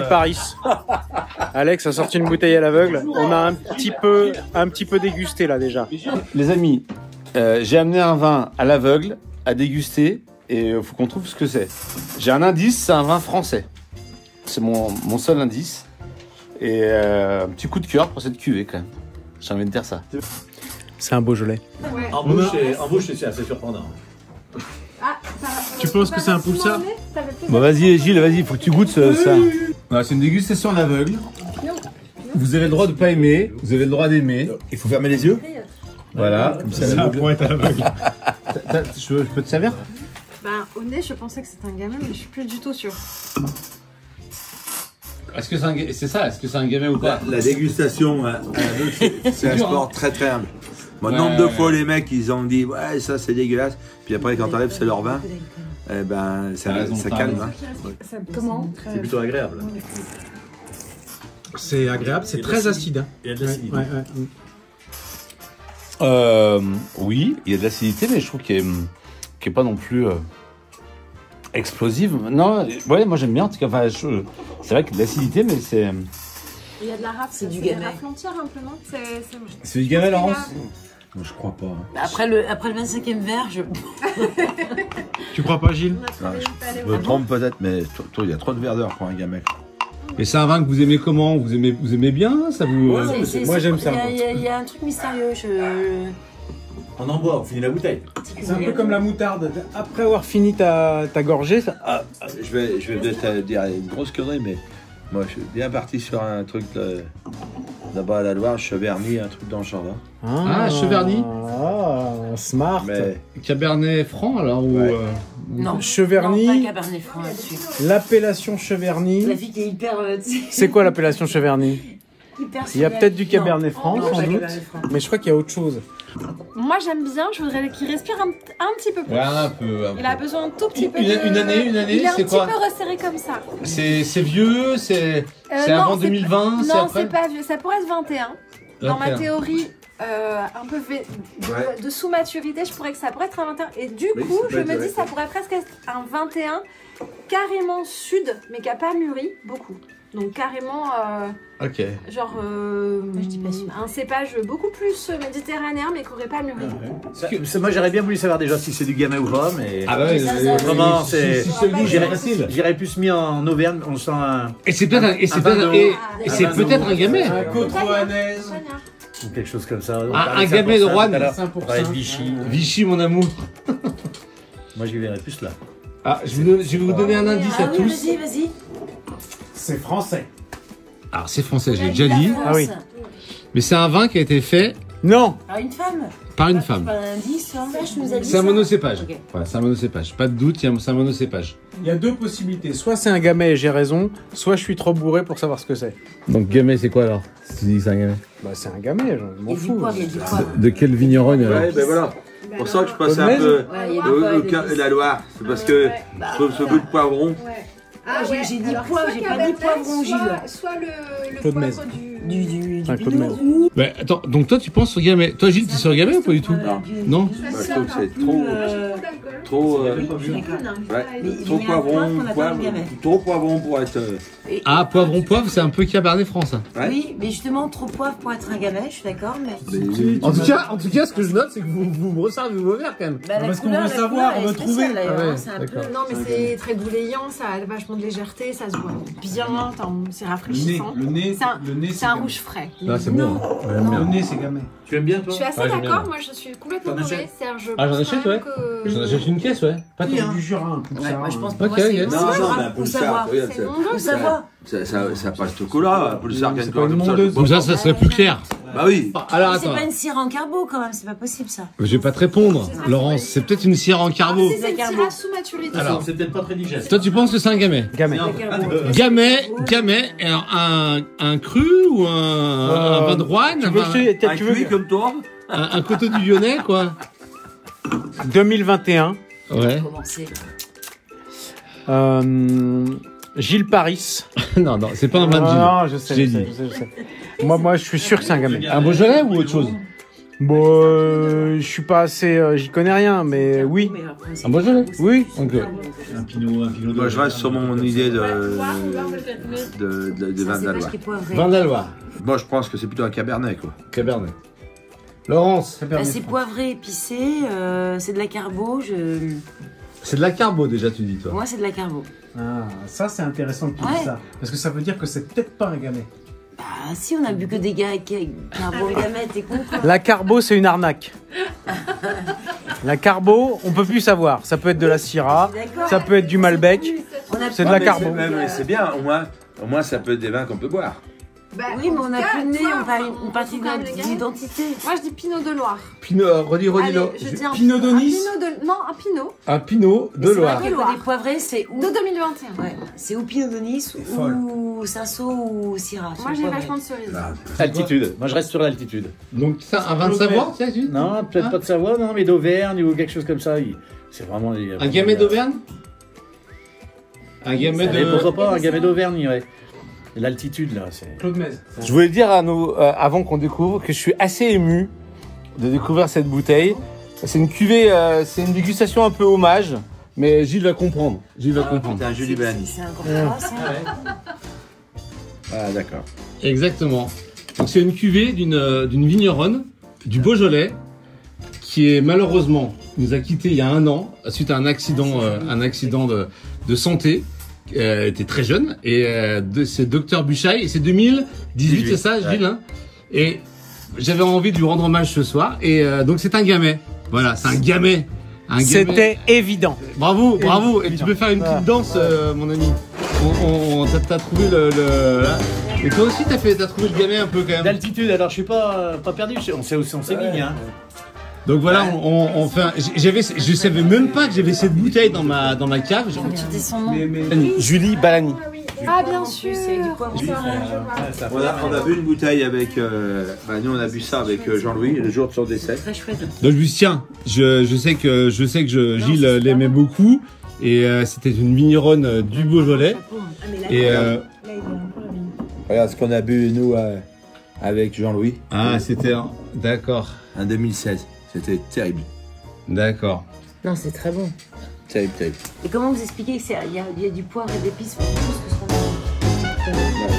Paris. Alex a sorti une bouteille à l'aveugle. On a un petit peu dégusté là déjà. Les amis, j'ai amené un vin à l'aveugle à déguster et il faut qu'on trouve ce que c'est. J'ai un indice, c'est un vin français. C'est mon seul indice. Et un petit coup de cœur pour cette cuvée quand même. J'ai envie de dire ça. C'est un Beaujolais. Ouais. En bouche, c'est assez surprenant. Ah, Tu penses que c'est un Poulsard? Bon vas-y Gilles, vas-y, faut que tu goûtes ça. Voilà, c'est une dégustation à l'aveugle. Vous avez le droit de pas aimer, vous avez le droit d'aimer. Il faut fermer les yeux. Voilà, comme ça. pour être à l'aveugle. Je peux te servir? Bah, au nez, je pensais que c'était un gamin, mais je suis plus du tout sûre. Est-ce que c'est ça? Est-ce que c'est un gamin ou pas? La dégustation à l'aveugle, c'est un sport très très humble. Moi, nombre de fois les mecs ils ont dit ouais ça c'est dégueulasse, puis après quand t'enlèves c'est leur vin, eh ben ça calme. Hein. Comment? C'est plutôt agréable. C'est agréable, c'est très acide. Il y a de l'acidité. Oui, il y a de l'acidité, mais je trouve qu'il est pas non plus explosive. Non, ouais, moi j'aime bien. En tout cas, enfin, c'est vrai qu'il y a de l'acidité, mais c'est. Il y a de la rafle, c'est du gamay. raflantir un peu, non? C'est du gamay, Laurence? Moi, je crois pas. Hein. Après le 25e verre, je. Tu crois pas, Gilles? Je me trompe peut-être, mais toi, il y a trop de verdeur pour un gamin. Et c'est un vin que vous aimez comment? Vous aimez bien? Ça vous. Moi, j'aime ça. Il y a un truc mystérieux. On en boit, on finit la bouteille. C'est un peu comme la moutarde. Après avoir fini ta gorgée, ça. Je vais peut-être dire une grosse connerie, mais moi, je suis bien parti sur un truc là-bas à la Loire, Cheverny, un truc dans le genre là. Ah, Cheverny. Ah, smart. Mais Cabernet Franc alors ou Ouais. Non. Cheverny. Non, pas Cabernet Franc là-dessus. L'appellation Cheverny. La fille qui est hyper. C'est quoi l'appellation Cheverny? Il y a peut-être du Cabernet Franc, Non, sans pas doute. Cabernet Franc. Mais je crois qu'il y a autre chose. Moi, j'aime bien, je voudrais qu'il respire un petit peu plus. Ouais, un peu. Il a besoin un tout petit peu Une année, Il est un c'est petit quoi? peu resserré comme ça. C'est vieux, c'est avant 2020, c'est Non, après? c'est pas vieux, ça pourrait être 21. Dans ma 21. théorie, un peu de sous-maturité, je pourrais que ça pourrait être un 21. Et du coup, je me dis ça pourrait presque être un 21 carrément sud, mais qui n'a pas mûri beaucoup. Donc carrément, Ok. genre je dis pas sûr. un cépage beaucoup plus méditerranéen, mais qui n'aurait pas mûri. Moi, j'aurais bien voulu savoir déjà si c'est du gamin ou pas, mais. Ah bah oui, Vraiment, c'est. Si je te le dis, c'est facile. J'irais plus mis en Auvergne, on sent un. Et c'est peut-être un gamet. Un côte rouennaise. Ou quelque chose comme ça. Un gamet de Roanne. 5%. Vichy. Vichy, mon amour. Moi, j'y verrais plus là. Ah, je vais vous donner un indice à Ah oui, tous. vas-y. C'est français. Alors c'est français, je l'ai déjà dit. Ah oui. Mais c'est un vin qui a été fait Non. Par une femme. par une femme. Pas un indice, hein. Ça, je nous ai dit C'est un ça. monocépage. Ok. Voilà, c'est un monocépage. Pas de doute, c'est un monocépage. Il y a deux possibilités. Soit c'est un gamay et j'ai raison, soit je suis trop bourré pour savoir ce que c'est. Donc gamay, c'est quoi alors? Si tu dis que c'est un gamay. Bah c'est un gamay, je m'en Il y a du fous. poivre, il y a du poivre. De quel vigneronne alors? Ouais, ben voilà. C'est pour ça que je passais un Bonne peu Ouais, il y a du poivre, la Loire. C'est parce que je trouve ce goût de poivron. Ah, j'ai dit poivre, j'ai pas dit poivron, Gilles. Soit le Claude poivre Mez. Du Un Claude pinot. Mez. Bah, attends, donc toi tu penses sur gamay. Toi Gilles, tu es sur gamay ou pas du tout? Non. Bah, je trouve que c'est trop trop poivron pour être. Ah, poivron poivre, c'est un peu Cabernet France. Hein. Ouais. Oui, mais justement, trop poivre pour être un gamay, je suis d'accord, mais... En tout cas, ce que je note, c'est que vous me resservez vos verres quand même. Bah, la Parce qu'on couleur, veut la savoir, couleur, on elle veut est trouver. spéciale, d'ailleurs, Ah ouais, hein, c'est un peu... d'accord. Non, mais c'est très goulayant, ça a vachement de légèreté, ça se boit bien, c'est rafraîchissant. Le nez, C'est un rouge frais. Ah, c'est bon. hein. Ouais, j'aime bien. Le nez, c'est gamay. Tu aimes bien Je toi? suis assez Ouais, j'aime d'accord, bien. moi je suis complètement T'en tombée. achètes? Serge, Ah, j'en achète, ouais. J'en achète une caisse, ouais. Pas Oui, comme du Jura, un Ouais, moi, je pense que Ok, moi, c'est... yes. Non, non, mais faut pour ça, savoir. regarde, C'est ça- mon Faut dos. savoir. ça passe tout cola, pour le C'est sarcasme pas une comme ça. mondeuse. Comme ça serait plus clair. Bah oui. Alors C'est attends, pas une cire en carbo, quand même, c'est pas possible, ça. je vais pas te répondre, Laurence. C'est peut-être une cire en carbo. Si c'est une tirade sous maturité. Alors. C'est peut-être pas très digeste. Toi, tu penses que c'est un gamay? Gamay. Gamay, alors, un cru ou un vin de Roanne? Tu veux, Un cuit comme toi. Un coteau du Lyonnais, quoi? 2021, Ouais. Commencer. Gilles Paris. Non, c'est pas un vin de Gilles. Non, je sais, J'ai je sais, dit. je sais. Moi, je suis sûr que c'est un gamay. Un Beaujolais ou autre chose? Bon, je suis pas assez, j'y connais rien, mais oui. Un Beaujolais. Oui. Ok. Un pinot Moi, je reste sur mon idée de vin d'Alois. Vin d'Alois. Moi, je pense que c'est plutôt un cabernet, quoi. Cabernet. Laurence. Bah, c'est poivré, épicé, c'est de la carbo. C'est de la carbo déjà, tu dis toi. Moi, c'est de la carbo. Ah, ça c'est intéressant que tu Ouais. dis ça, parce que ça veut dire que c'est peut-être pas un gamay. Bah, si, on a bu que des gars qui carbo gamay, t'es con quoi. La carbo, c'est une arnaque. La carbo, on peut plus savoir. Ça peut être de la Syrah, D'accord. ça peut être du Malbec. C'est de la carbo. Mais c'est bien, au moins, ça peut être des vins qu'on peut boire. Bah, Oui, mais on a en tout plus de nez, cas, on parle une partie de quand même notre les gamay. identité. Moi, je dis Pinot de Loire. Pinot, redis Allez, le. je dis un Pinot de un Nice. Non, un Pinot Un Pinot de C'est vrai Loire. que le côté poivré, c'est ou... de 2021. Ouais, c'est ou Pinot de Nice, ou Cinsault, ou Syrah. Moi, j'ai vachement de cerises. Altitude. Moi, je reste sur l'altitude. Donc ça, un vin de Savoie, tu sais, tu dis Non, peut-être pas de Savoie, non, mais d'Auvergne ou quelque chose comme ça. C'est vraiment. Un gamay d'Auvergne. Un gamay Mais de. pourquoi pas un gamay d'Auvergne, ouais. L'altitude, là, c'est. Claude Mez. Je voulais dire à nos, avant qu'on découvre, que je suis assez ému de découvrir cette bouteille. C'est une cuvée, c'est une dégustation un peu hommage, mais Gilles va comprendre. Gilles va comprendre. C'est un Julie Bellani. C'est un grand ça. Ah, d'accord. Exactement. Donc c'est une cuvée d'une vigneronne du Beaujolais qui est malheureusement nous a quittés il y a 1 an suite à un accident de santé. Elle était très jeune et c'est Dr Buchaille et c'est 2018, c'est ça, Gilles, hein. Et j'avais envie de lui rendre hommage ce soir et donc c'est un gamay. Voilà, c'est un gamay. C'était évident. Bravo, bravo. Et tu peux faire une petite danse, mon ami. T'as trouvé le. Et toi aussi, t'as trouvé le gamay un peu quand même. D'altitude, alors je suis pas perdu, on s'est mis, hein. Donc voilà, on fait. Je savais même pas que j'avais cette bouteille dans ma cave. C'était son nom. Julie Bellani. Ah, bien sûr. C'est du poivre. On a bu une bouteille avec. Nous, on a bu ça avec Jean-Louis le jour de son décès. Très chouette. Donc je me suis dit, tiens, je sais que Gilles l'aimait beaucoup et c'était une vigneronne du Beaujolais. Et Regarde ce qu'on a bu, nous, avec Jean-Louis. c'était d'accord, En 2016. C'était terrible. d'accord. Non, c'est très bon. Terrible, terrible. Et comment vous expliquez qu'il y a du poivre et d'épices pour tout ce que ce qu'on a